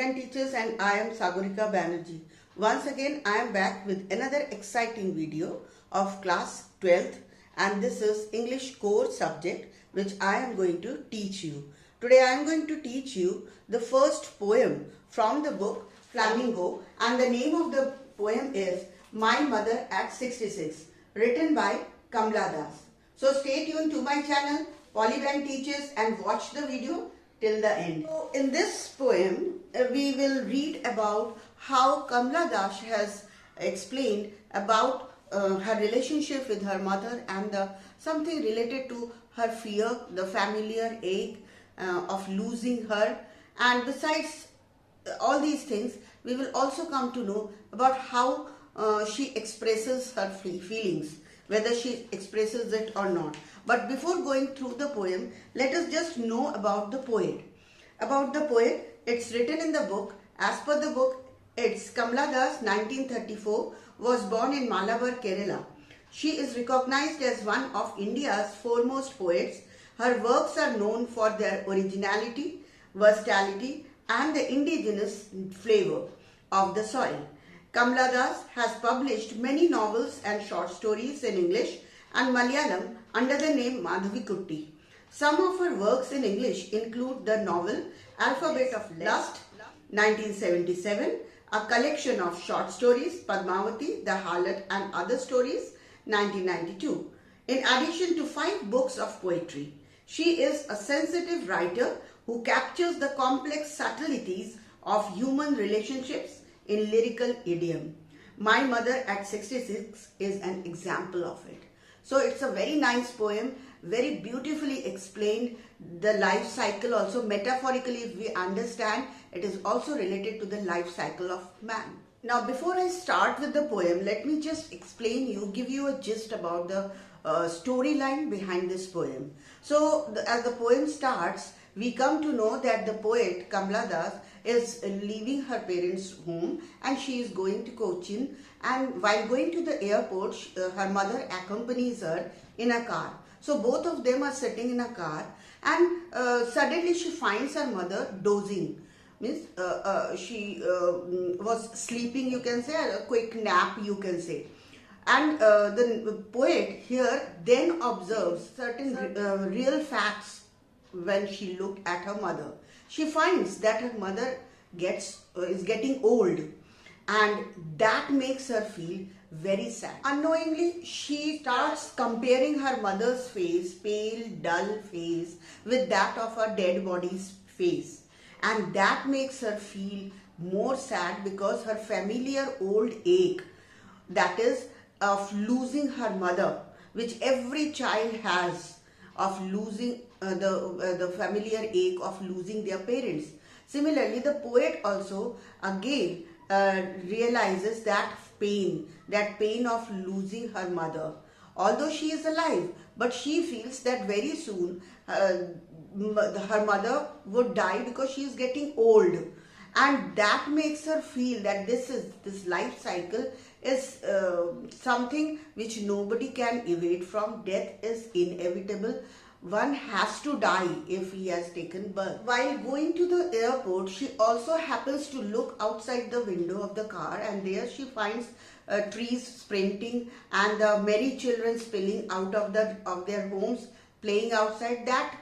Polybanteaches, and I am Sagorika Banerjee. Once again I am back with another exciting video of class 12th, and this is English core subject which I am going to teach you. Today I am going to teach you the first poem from the book Flamingo, and the name of the poem is My Mother at 66, written by Kamala. So stay tuned to my channel Polybanteaches and watch the video till the end. So in this poem, we will read about how Kamala has explained about her relationship with her mother and something related to her fear, the familiar ache of losing her. And besides all these things, we will also come to know about how she expresses her feelings, whether she expresses it or not. But before going through the poem, let us just know about the poet. About the poet, it's written in the book. As per the book, it's Kamala Das, 1934, was born in Malabar, Kerala. She is recognized as one of India's foremost poets. Her works are known for their originality, versatility, and the indigenous flavor of the soil. Kamala Das has published many novels and short stories in English and Malayalam under the name Madhavi Kutti. Some of her works in English include the novel Alphabet of Lust, 1977, a collection of short stories, Padmavati, The Harlot and Other Stories, 1992. In addition to 5 books of poetry, she is a sensitive writer who captures the complex subtleties of human relationships in lyrical idiom. My Mother at 66 is an example of it. So it's a very nice poem, very beautifully explained. The life cycle also, metaphorically if we understand, it is also related to the life cycle of man. Now before I start with the poem, let me just give you a gist about the storyline behind this poem. So as the poem starts, we come to know that the poet Kamala Das is leaving her parents' home and she is going to Cochin, and while going to the airport, her mother accompanies her in a car. So both of them are sitting in a car, and suddenly she finds her mother dozing. Means she was sleeping, you can say, a quick nap, you can say. And the poet here then observes certain real facts. When she looked at her mother, she finds that her mother is getting old, and that makes her feel very sad. Unknowingly, she starts comparing her mother's face, pale, dull face, with that of her dead body's face, and that makes her feel more sad because her familiar old ache, that is of losing her mother, which every child has, of losing the familiar ache of losing their parents. Similarly, the poet also again realizes that pain of losing her mother. Although she is alive, but she feels that very soon her mother would die because she is getting old, and that makes her feel that this life cycle is something which nobody can evade from. Death is inevitable. One has to die if he has taken birth. While going to the airport, she also happens to look outside the window of the car, and there she finds trees sprinting and the merry children spilling out of their homes, playing outside. That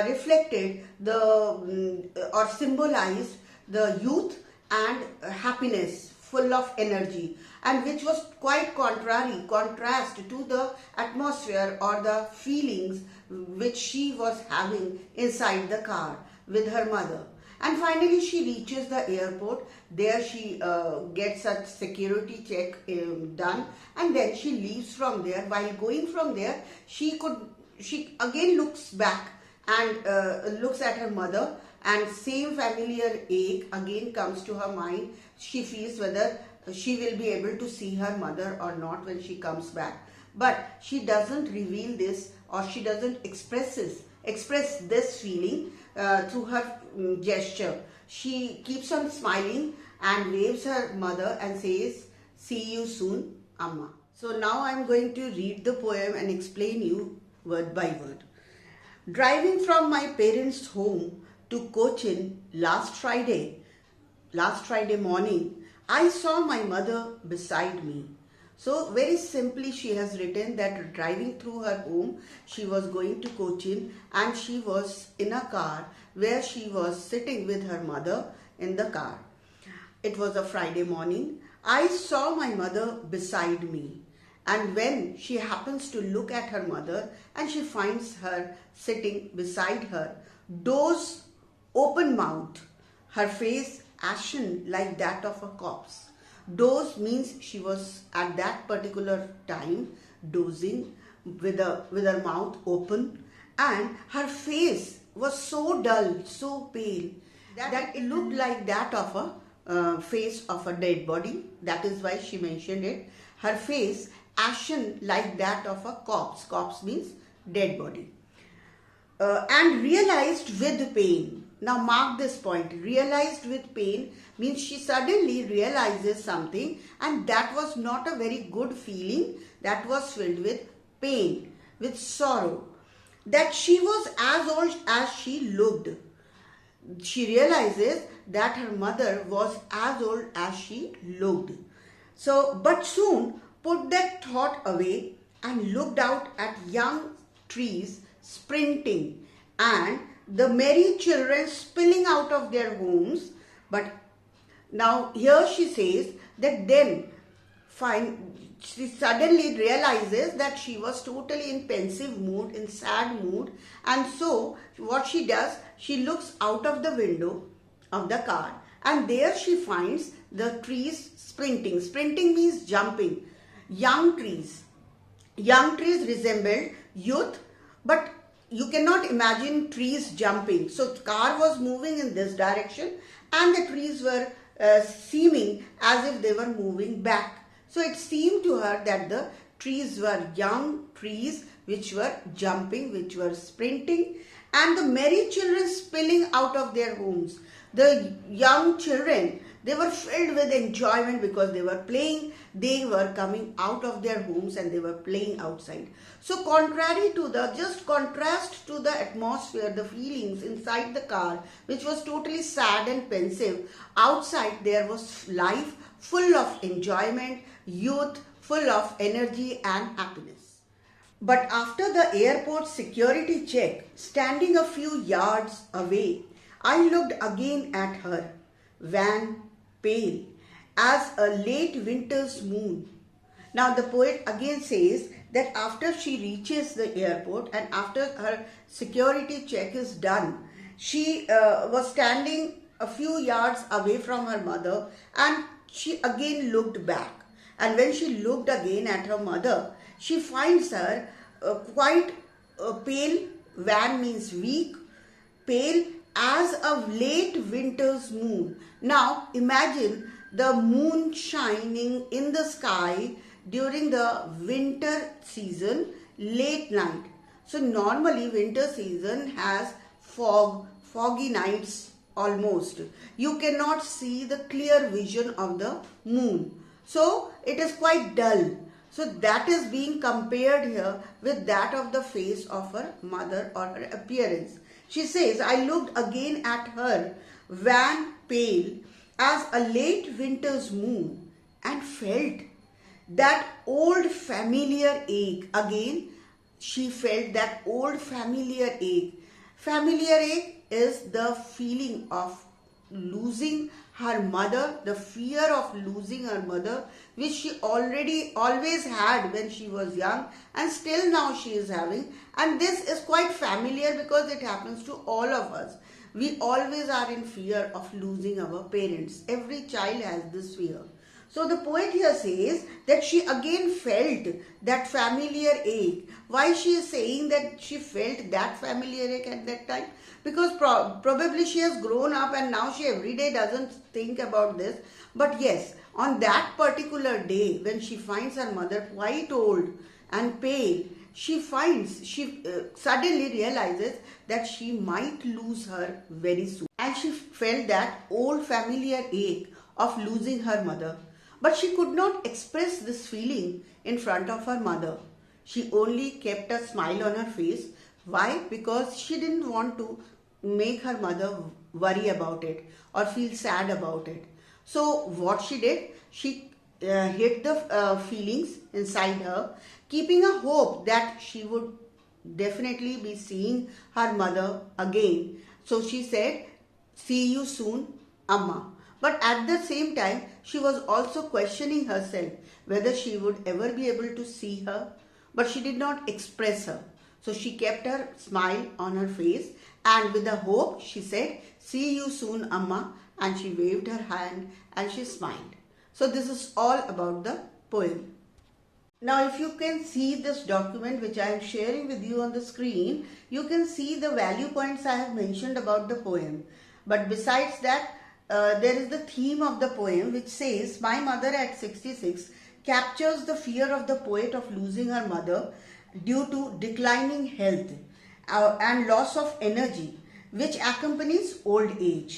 reflected or symbolized the youth and happiness, full of energy, and which was quite contrast to the atmosphere or the feelings which she was having inside the car with her mother. And finally she reaches the airport. There she gets a security check done, and then she leaves from there. While going from there, she again looks back and looks at her mother, and same familiar ache again comes to her mind. She feels whether she will be able to see her mother or not when she comes back. But she doesn't reveal this, or she doesn't express this feeling through her gesture. She keeps on smiling and waves her mother and says, "See you soon, Amma." So now I am going to read the poem and explain you word by word. Driving from my parents' home to Cochin last Friday, last Friday morning, I saw my mother beside me. So very simply she has written that driving through her home, she was going to Cochin and she was in a car where she was sitting with her mother in the car. It was a Friday morning. I saw my mother beside me. And when she happens to look at her mother and she finds her sitting beside her, doors open mouth, her face ashen like that of a corpse. Doze means she was at that particular time dozing with her mouth open, and her face was so dull, so pale that it looked like that of a face of a dead body. That is why she mentioned it. Her face ashen like that of a corpse. Corpse means dead body. And realized with pain. Now mark this point. Realized with pain means she suddenly realizes something, and that was not a very good feeling. That was filled with pain, with sorrow. That she was as old as she looked. She realizes that her mother was as old as she looked. So, but soon put that thought away and looked out at young trees sprinting and the merry children spilling out of their homes. But now here she says that then she suddenly realizes that she was totally in pensive mood, in sad mood, and so what she does, she looks out of the window of the car and there she finds the trees sprinting. Sprinting means jumping. Young trees. Young trees resembled youth, but you cannot imagine trees jumping. So the car was moving in this direction and the trees were seeming as if they were moving back. So it seemed to her that the trees were young trees which were jumping, which were sprinting, and the merry children spilling out of their homes. The young children, they were filled with enjoyment because they were playing. They were coming out of their homes and they were playing outside. So contrary to just contrast to the atmosphere, the feelings inside the car, which was totally sad and pensive, outside there was life full of enjoyment, youth, full of energy and happiness. But after the airport security check, standing a few yards away, I looked again at her, wan, pale, as a late winter's moon. Now the poet again says that after she reaches the airport and after her security check is done, she was standing a few yards away from her mother and she again looked back. And when she looked again at her mother, she finds her quite pale. Wan means weak, pale as a late winter's moon. Now imagine the moon shining in the sky during the winter season, late night. So normally winter season has foggy nights almost. You cannot see the clear vision of the moon. So it is quite dull. So that is being compared here with that of the face of her mother or her appearance. She says, I looked again at her, wan, pale, as a late winter's moon, and felt that old familiar ache. Again, she felt that old familiar ache. Familiar ache is the feeling of losing her mother, the fear of losing her mother, which she always had when she was young and still now she is having. And this is quite familiar because it happens to all of us. We always are in fear of losing our parents. Every child has this fear. So the poet here says that she again felt that familiar ache. Why she is saying that she felt that familiar ache at that time? Because probably she has grown up and now she every day doesn't think about this. But yes, on that particular day when she finds her mother quite old and pale, she suddenly realizes that she might lose her very soon. And she felt that old familiar ache of losing her mother. But she could not express this feeling in front of her mother. She only kept a smile on her face. Why? Because she didn't want to make her mother worry about it or feel sad about it. So what she did, she hid the feelings inside her, keeping a hope that she would definitely be seeing her mother again. So she said, "See you soon, Amma." But at the same time, she was also questioning herself whether she would ever be able to see her, but she did not express her. So she kept her smile on her face, and with a hope, she said, "See you soon, Amma," and she waved her hand and she smiled. So this is all about the poem. Now, if you can see this document which I am sharing with you on the screen, you can see the value points I have mentioned about the poem. But besides that, there is the theme of the poem which says, "My mother at 66 captures the fear of the poet of losing her mother due to declining health and loss of energy which accompanies old age.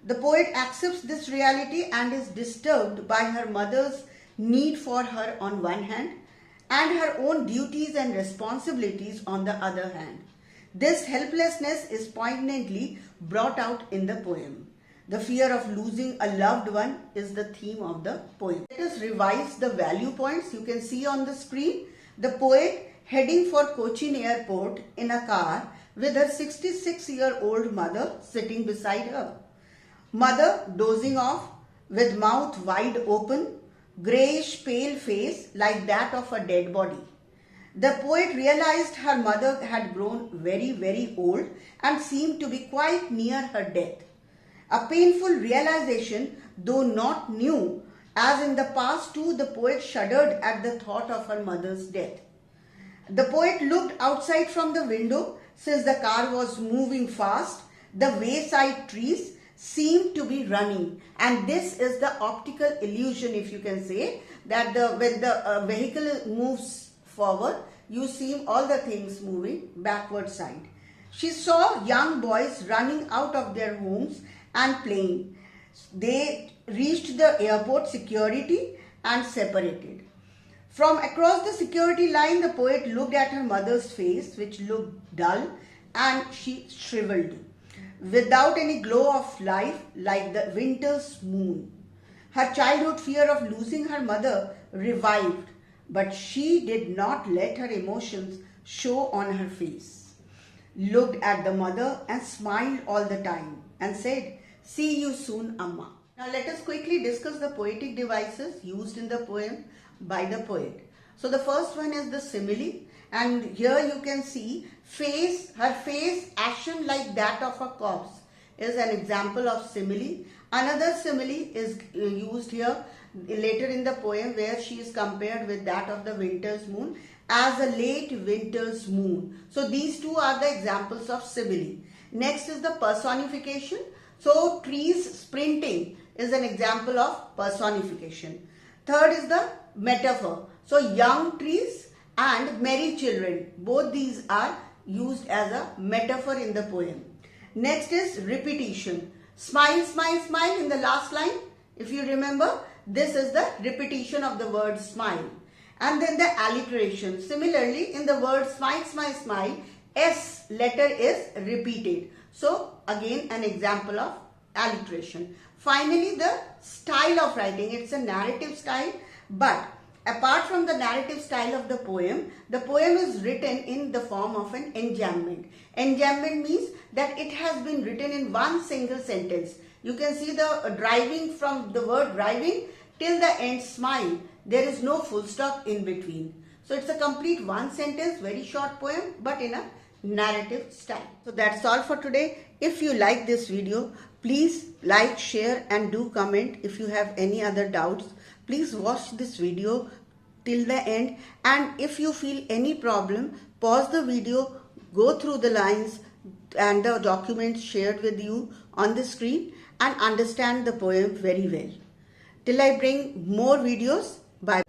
The poet accepts this reality and is disturbed by her mother's need for her on one hand and her own duties and responsibilities on the other hand. This helplessness is poignantly brought out in the poem. The fear of losing a loved one is the theme of the poem." Let us revise the value points. You can see on the screen the poet heading for Cochin airport in a car with her 66-year-old mother sitting beside her. Mother dozing off with mouth wide open, greyish pale face like that of a dead body. The poet realized her mother had grown very, very old and seemed to be quite near her death. A painful realization, though not new, as in the past too the poet shuddered at the thought of her mother's death. The poet looked outside from the window. Since the car was moving fast, the wayside trees seemed to be running, and this is the optical illusion, if you can say, that when the vehicle moves forward, you see all the things moving backward side. She saw young boys running out of their homes and playing. They reached the airport security and separated. From across the security line, the poet looked at her mother's face, which looked dull, and she shriveled, without any glow of life, like the winter's moon. Her childhood fear of losing her mother revived, but she did not let her emotions show on her face. Looked at the mother and smiled all the time and said, "See you soon, Amma." Now let us quickly discuss the poetic devices used in the poem by the poet. So the first one is the simile, and here you can see her face ashen like that of a corpse is an example of simile. Another simile is used here later in the poem where she is compared with that of the winter's moon as a late winter's moon. So these two are the examples of simile. Next is the personification. So trees sprinting is an example of personification. Third is the metaphor. So young trees and merry children, both these are used as a metaphor in the poem. Next is repetition. Smile, smile, smile in the last line. If you remember, this is the repetition of the word smile. And then the alliteration. Similarly, in the word smile, smile, smile, S letter is repeated. So again, an example of alliteration. Finally, the style of writing. It's a narrative style, but apart from the narrative style of the poem is written in the form of an enjambment. Enjambment means that it has been written in one single sentence. You can see the driving from the word driving till the end smile. There is no full stop in between. So it's a complete one sentence, very short poem, but in a narrative style. So that's all for today. If you like this video, please like, share and do comment. If you have any other doubts, please watch this video till the end, and if you feel any problem, pause the video, go through the lines and the documents shared with you on the screen and understand the poem very well. Till I bring more videos, bye.